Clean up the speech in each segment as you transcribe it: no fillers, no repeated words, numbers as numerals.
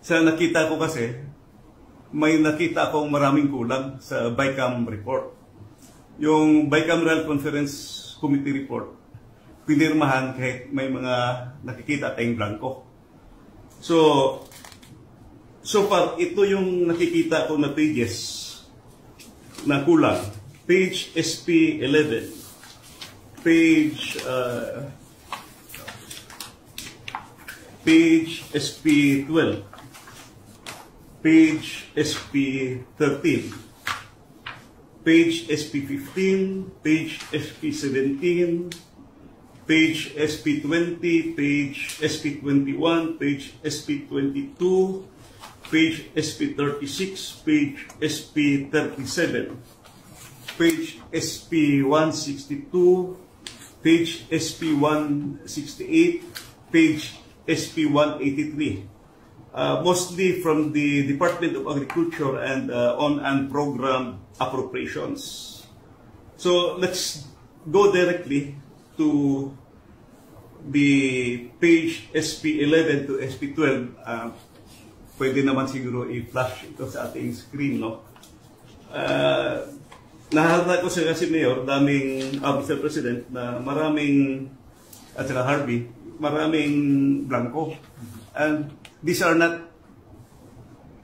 Sa nakita ko kasi, may nakita akong maraming kulang sa BICAM report. Yung Bicameral Conference Committee report, pinirmahan kahit may mga nakikita tayong blanco. So far, ito yung nakikita ko na pages na kulang. Page SP11, page SP12, page SP13, page SP15, page SP17, page SP20, page SP21, page SP22, page SP36, page SP37, page SP162, page SP168, page SP183. Mostly from the Department of Agriculture and on and program appropriations. So let's go directly to the page SP11 to SP12. Pwede naman siguro i-flash ito sa ating screen, no? Nahalata ko sa kasi Mayor, daming, Mr. President, na maraming, at saka Harvey, maraming blanco. And these are not,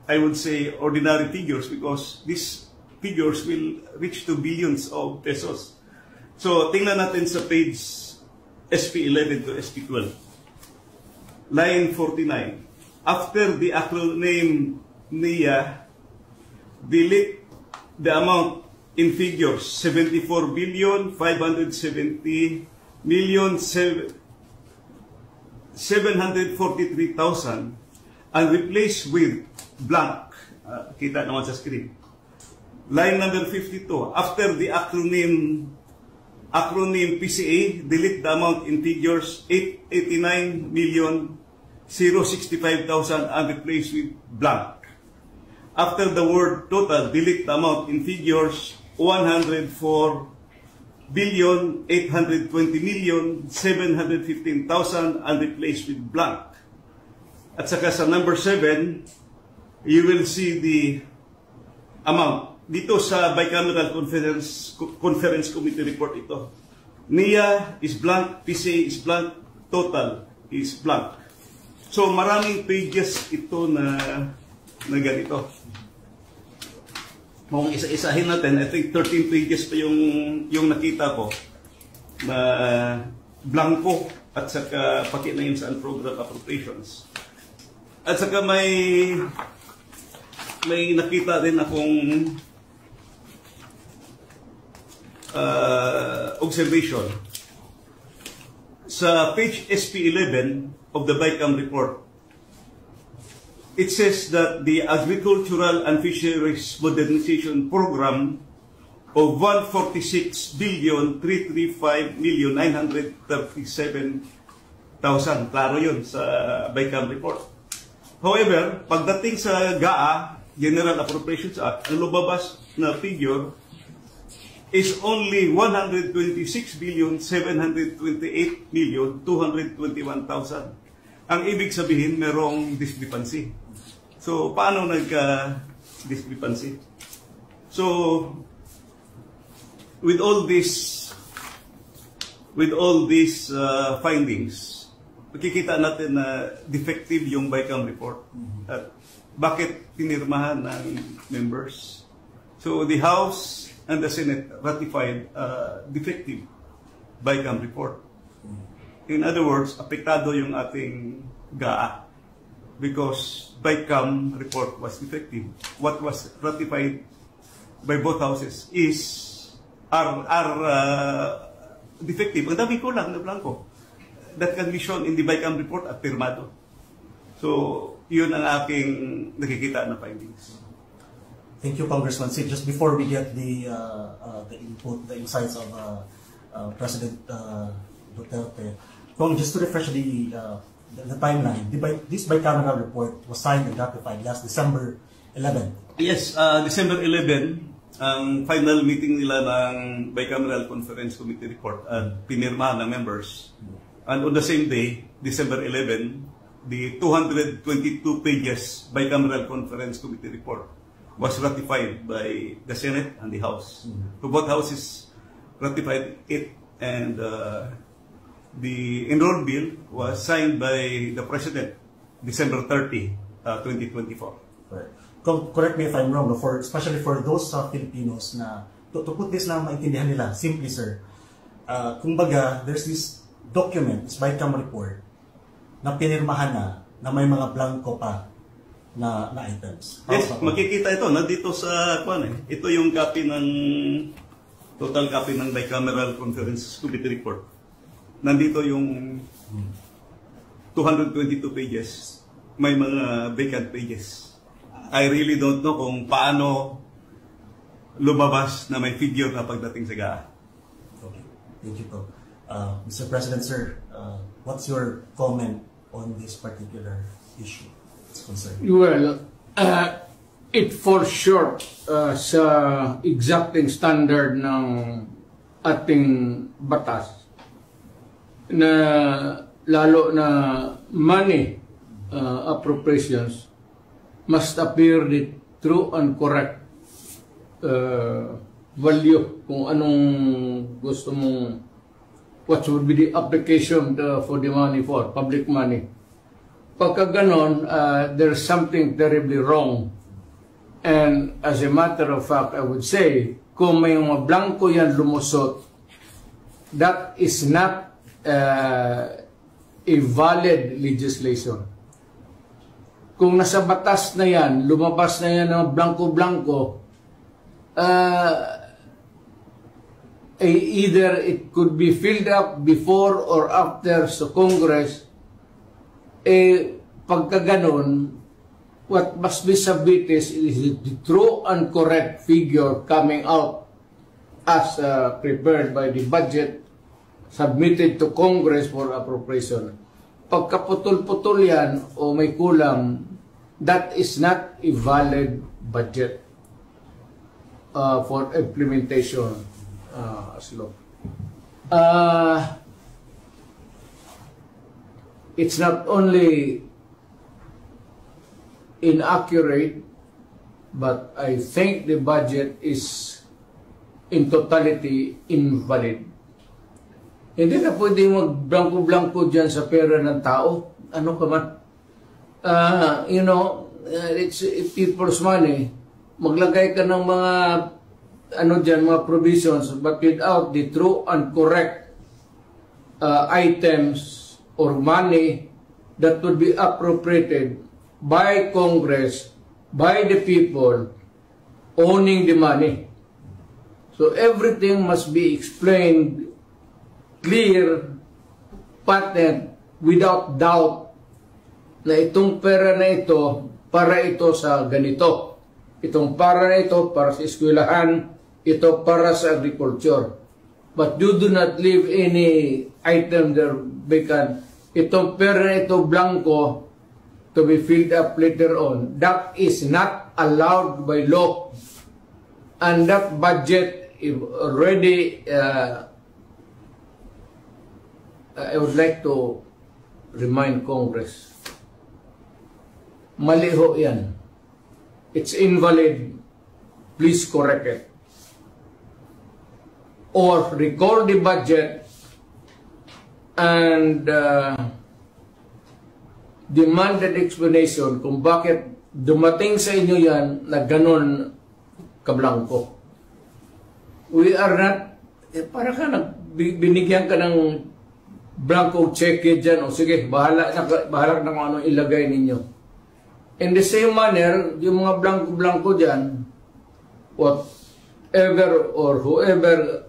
I would say, ordinary figures because these figures will reach to billions of pesos. So, tingnan natin sa page SP11 to SP12. Line 49. After the acronym NIA, delete the amount in figures 74 billion 570 million 743,000 and replace with blank. Kita naman sa screen. Line number 52. After the acronym PCA, delete the amount in figures 889 million 065,000 and replace with blank. After the word total, delete the amount in figures 104 billion 820 million 715,000 and replace with blank. At saka sa number 7, you will see the amount. Dito sa Bicameral Conference Committee report ito. NIA is blank, PCA is blank, total is blank. So maraming pages ito na ganito. Kung isa-isahin natin, I think 13 pages pa yung nakita ko na blanco at saka pati na yun sa program appropriations. At saka may nakita din akong observation. Sa page SP11 of the BICAM report, it says that the Agricultural and Fisheries Modernization Program of 146 billion 335 million 937,000. Klaro yun sa BICAM report. However, pagdating sa GAA, General Appropriations Act, ang lumabas na figure is only 126 billion 728 million 221,000. Ang ibig sabihin, merong discrepancy. So, paano nagka-discrepancy? So, with all these findings, makikita natin na defective yung BICAM report. At bakit pinirmahan ng members? So, the House and the Senate ratified defective BICAM report. In other words, apektado yung ating GAA because BICAM report was defective. What was ratified by both houses are defective. Ang daming kulang na blanco. That can be shown in the BICAM report at pirmado. So, yun ang aking nakikita na findings. Thank you, Congressman Sid. Just before we get the input, the insights of President Duterte, just to refresh the timeline, this bicameral report was signed and ratified last December 11. Yes, December 11, ang final meeting nila ng Bicameral Conference Committee report at pinirmahan ng members. And on the same day, December 11, the 222 pages bicameral conference committee report was ratified by the Senate and the House. So both houses ratified it, and the enrolled bill was signed by the President December 30, 2024. Right. Correct me if I'm wrong, no? Especially for those Filipinos na, to put this na maintindihan nila, simply sir, kumbaga, there's this document, this BICAM report, na pinirmahan na may mga blanco pa na items. Yes, makikita ito, nandito sa, ito yung copy ng, total copy ng bicameral conference committee report. Nandito yung 222 pages, may mga vacant pages. I really don't know kung paano lumabas na may figure na pagdating sa GAA. Okay. Thank you po. Mr. President, sir, what's your comment on this particular issue? It's concerned. Well, it falls short sa exacting standard ng ating batas na lalo na money appropriations must appear the true and correct value kung anong gusto mong, what would be the application for the money for, public money. Pagka ganon, there's something terribly wrong. And as a matter of fact, I would say, kung may mga blanco yan lumusot, that is not a valid legislation. Kung nasa batas na yan, lumabas na yan ng blanco-blanco, either it could be filled up before or after sa Congress, pagka ganon, what must be submitted is the true and correct figure coming out as prepared by the budget submitted to Congress for appropriation. Pagka putol-putol yan o may kulang, that is not a valid budget for implementation as law. It's not only inaccurate, but I think the budget is in totality invalid. Hindi na pwede mag-blanco-blanco dyan sa pera ng tao. Ano ka man? It's people's money. Maglagay ka ng mga mga provisions, but without the true and correct items or money that would be appropriated by Congress, by the people owning the money. So everything must be explained clear, patent, without doubt na itong pera na ito para ito sa ganito. Itong para na ito para sa eskwelahan, ito para sa agriculture. But you do not leave any item there vacant. Itong pera na ito blanco to be filled up later on. That is not allowed by law. And that budget is already I would like to remind Congress, mali ho yan. It's invalid. Please correct it. Or recall the budget and demand an explanation kung bakit dumating sa inyo yan na ganon kablangko. We are not, para ka binigyan ka ng blanco check dyan, o sige, bahala na kung anong ilagay ninyo. In the same manner, yung mga blanco-blanco dyan, whatever or whoever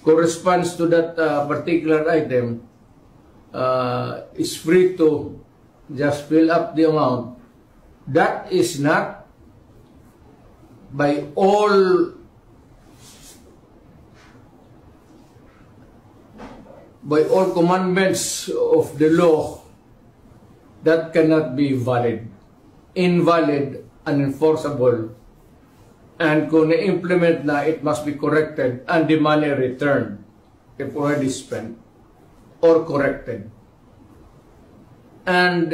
corresponds to that particular item is free to just fill up the amount. That is not by all commandments of the law, that cannot be valid, invalid, unenforceable. And kung na-implement na, it must be corrected and the money returned if already spent or corrected. And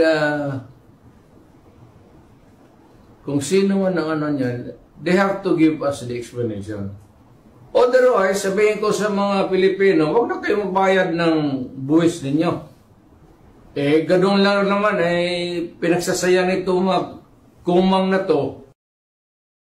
kung sino man ang ano niyan, they have to give us the explanation. Otherwise, sabihin ko sa mga Pilipino, huwag na kayo magbayad ng buwis ninyo. Ganun lang naman, pinagsasayang ito mga kumang na to,